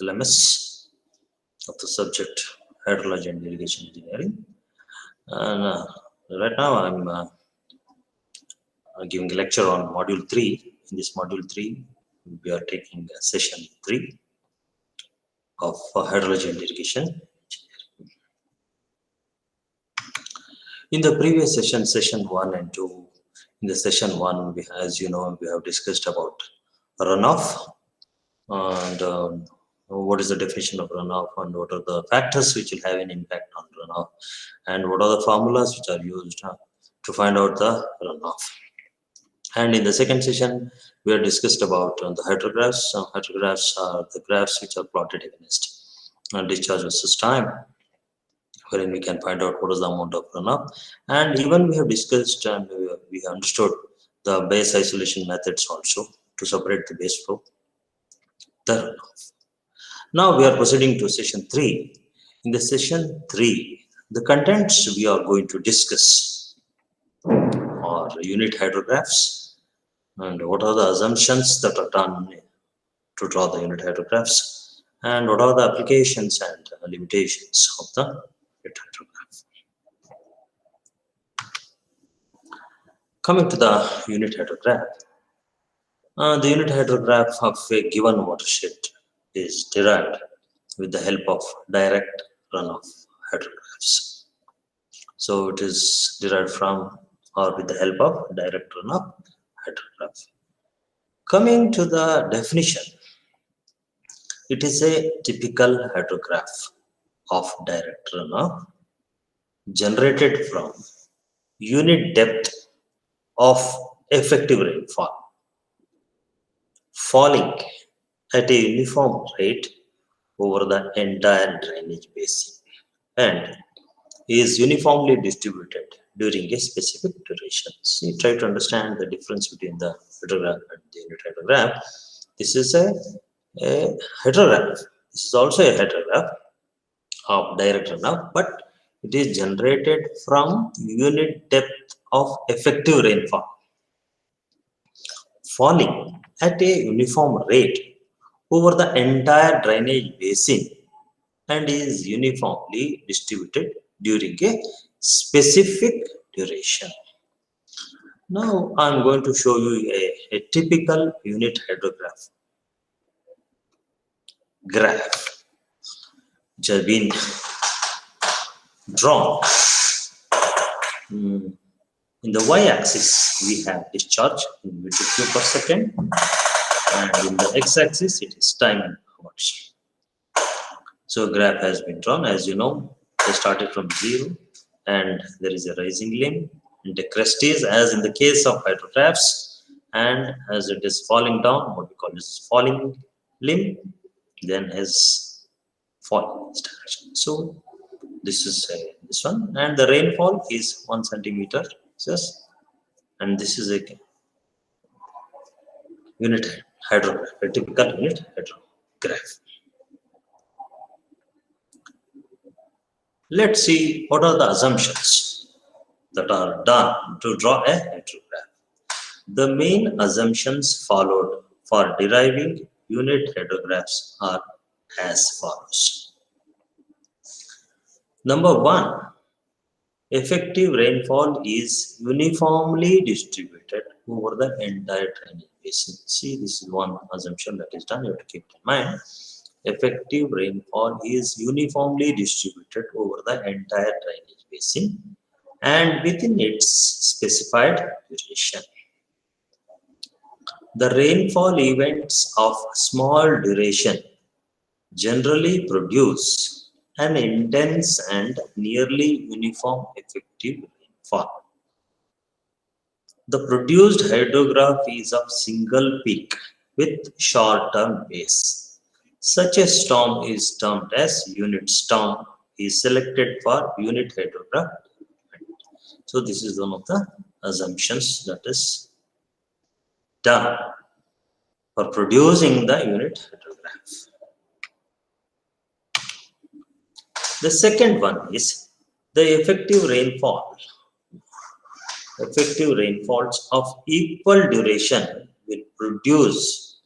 LMS of the subject Hydrology and Irrigation Engineering. And right now I'm giving a lecture on Module 3. In this Module 3, we are taking Session 3 of Hydrology and Irrigation. In the previous session, Session 1 and 2, in the Session 1, as you know, we have discussed about runoff and what is the definition of runoff and what are the factors which will have an impact on runoff and what are the formulas which are used to find out the runoff. And in the second session, we have discussed about the hydrographs. Hydrographs are the graphs which are plotted against discharge versus time, wherein we can find out what is the amount of runoff. And even we have discussed and we have understood the base isolation methods also to separate the base flow, the runoff. Now we are proceeding to session 3. In the session 3, the contents we are going to discuss are unit hydrographs and what are the assumptions that are done to draw the unit hydrographs and what are the applications and limitations of the unit hydrograph. Coming to the unit hydrograph, the unit hydrograph of a given watershed is derived with the help of direct runoff hydrographs. So it is derived from or with the help of direct runoff hydrograph. Coming to the definition, it is a typical hydrograph of direct runoff generated from unit depth of effective rainfall falling at a uniform rate over the entire drainage basin and is uniformly distributed during a specific duration. So you try to understand the difference between the hydrograph and the unit hydrograph. This is a hydrograph. This is also a hydrograph of direct runoff, but it is generated from unit depth of effective rainfall falling at a uniform rate over the entire drainage basin and is uniformly distributed during a specific duration. Now I'm going to show you a typical unit hydrograph graph which has been drawn. In the y-axis we have discharge in meter cube per second and in the x-axis it is time in hours. So graph has been drawn. As you know, they started from 0 and there is a rising limb and the crest is, as in the case of hydrographs, and as it is falling down, what we call is falling limb, then is falling in this direction. So this is this one, and the rainfall is 1 centimeter, yes, and this is a unit hydrograph, a typical unit hydrograph. Let's see what are the assumptions that are done to draw a hydrograph. The main assumptions followed for deriving unit hydrographs are as follows. Number 1, effective rainfall is uniformly distributed over the entire drainage basin. See, this is one assumption that is done, you have to keep in mind. Effective rainfall is uniformly distributed over the entire drainage basin and within its specified duration. The rainfall events of small duration generally produce an intense and nearly uniform effective rainfall. The produced hydrograph is of single peak with short-term base. Such a storm is termed as unit storm, is selected for unit hydrograph. So this is one of the assumptions that is done for producing the unit hydrograph. The second one is the effective rainfalls of equal duration will produce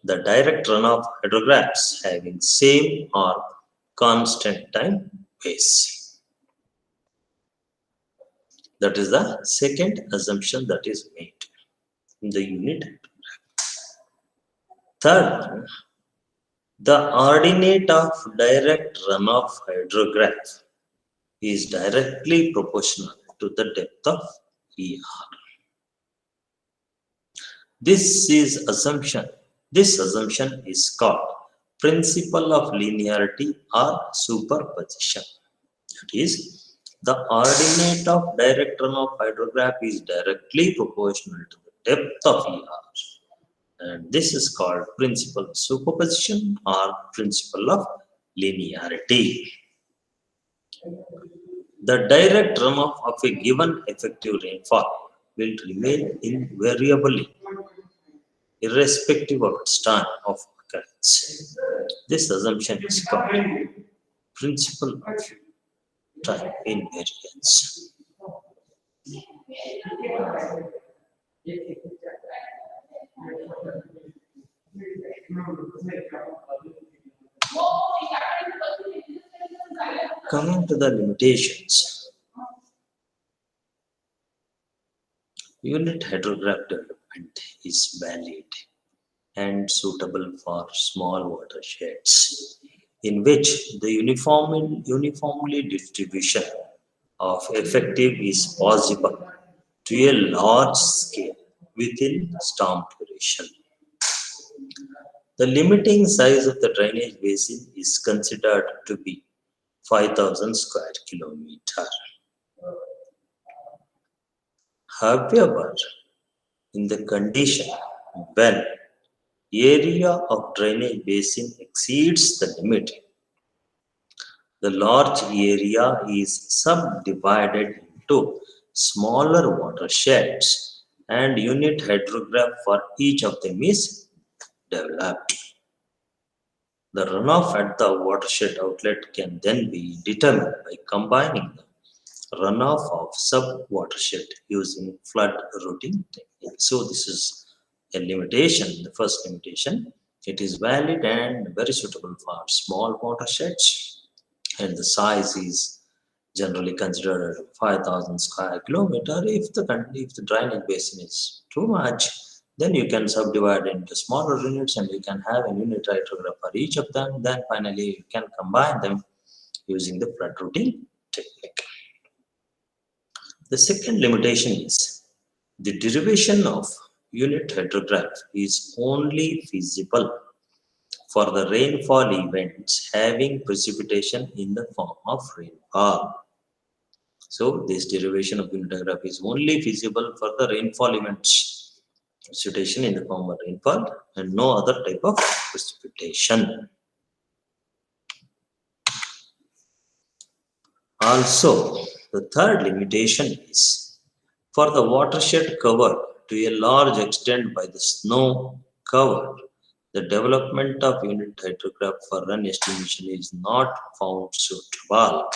the direct runoff hydrographs having same or constant time base. That is the second assumption that is made in the unit. Third, the ordinate of direct runoff hydrograph is directly proportional to the depth of ER. This assumption is called principle of linearity or superposition. That is, the ordinate of direct runoff hydrograph is directly proportional to the depth of ER. And this is called principle of superposition or principle of linearity. The direct runoff of a given effective rainfall will remain invariably irrespective of its time of occurrence. This assumption is called principle of time invariance. Coming to the limitations, unit hydrograph development is valid and suitable for small watersheds in which the uniformly distribution of effective is possible to a large scale within storm duration. The limiting size of the drainage basin is considered to be 5,000 square kilometer. However, in the condition when area of drainage basin exceeds the limit, the large area is subdivided into smaller watersheds and unit hydrograph for each of them is developed. The runoff at the watershed outlet can then be determined by combining the runoff of sub-watershed using flood routing technique. So this is a limitation, the first limitation. It is valid and very suitable for small watersheds, and the size is generally considered 5,000 square kilometer. If the drainage basin is too much, then you can subdivide into smaller units and you can have a unit hydrograph for each of them. Then finally you can combine them using the flood routing technique. The second limitation is the derivation of unit hydrograph is only feasible for the rainfall events having precipitation in the form of rainfall. So this derivation of unit hydrograph is only feasible for the rainfall events, precipitation in the form of rainfall and no other type of precipitation. Also, the third limitation is for the watershed covered to a large extent by the snow cover, the development of unit hydrograph for run estimation is not found suitable,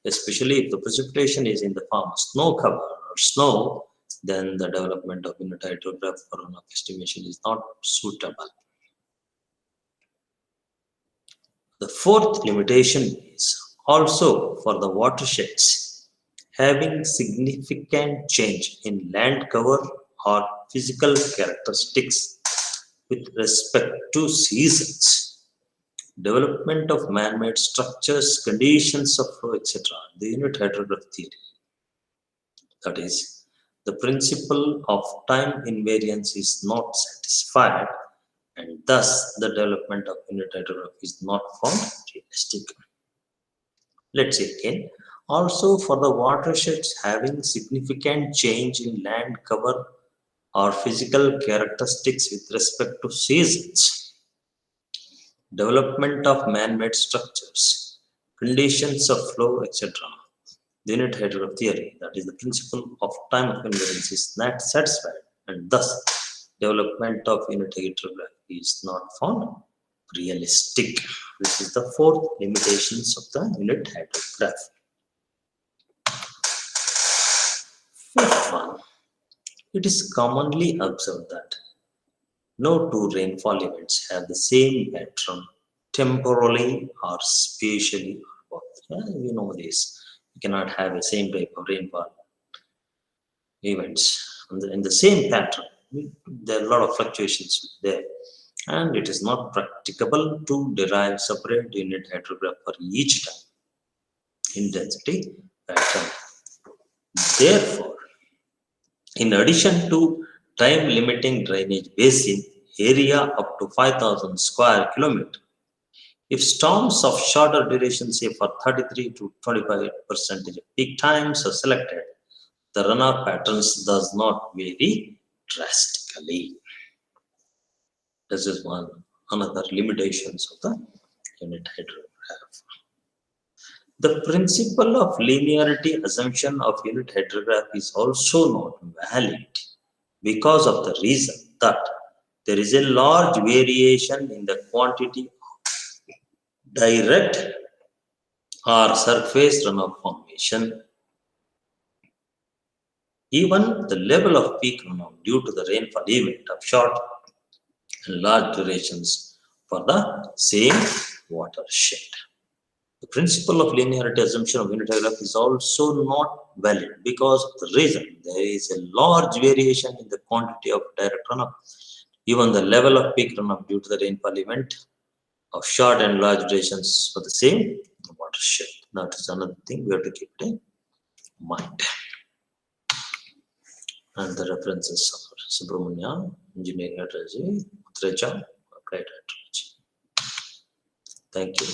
especially if the precipitation is in the form of snow cover or snow, then the development of unit hydrograph for runoff estimation is not suitable. The fourth limitation is also for the watersheds having significant change in land cover or physical characteristics with respect to seasons, development of man-made structures, conditions of flow, etc. The unit hydrograph theory, that is, the principle of time invariance is not satisfied, and thus the development of unit hydrograph is not found realistic. Let's see again. Also, for the watersheds having significant change in land cover or physical characteristics with respect to seasons, development of man-made structures, conditions of flow, etc. The unit hydrograph theory, that is the principle of time of invariance, is not satisfied, and thus development of unit hydrograph is not found realistic. This is the fourth limitations of the unit hydrograph. Fifth one, it is commonly observed that No two rainfall events have the same pattern temporally or spatially. Yeah, you know this. You cannot have the same type of rainfall events in the same pattern. There are a lot of fluctuations there, and it is not practicable to derive separate unit hydrograph for each time intensity pattern. Therefore, in addition to time limiting drainage basin area up to 5,000 square kilometer, if storms of shorter duration, say for 33 to 25% of peak times are selected, the runoff patterns does not vary drastically. This is one another limitations of the unit hydrograph. The principle of linearity assumption of unit hydrograph is also not valid because of the reason that there is a large variation in the quantity of direct or surface runoff formation. Even the level of peak runoff due to the rainfall event of short and large durations for the same watershed. The principle of linearity assumption of unit hydrograph is also not valid because of the reason there is a large variation in the quantity of direct runoff. Even the level of peak runoff due to the rainfall event of short and large durations for the same watershed. That is another thing we have to keep in mind. And the references are Subramania, Engineering Hydrology, Utrecha, Applied Hydrology. Thank you.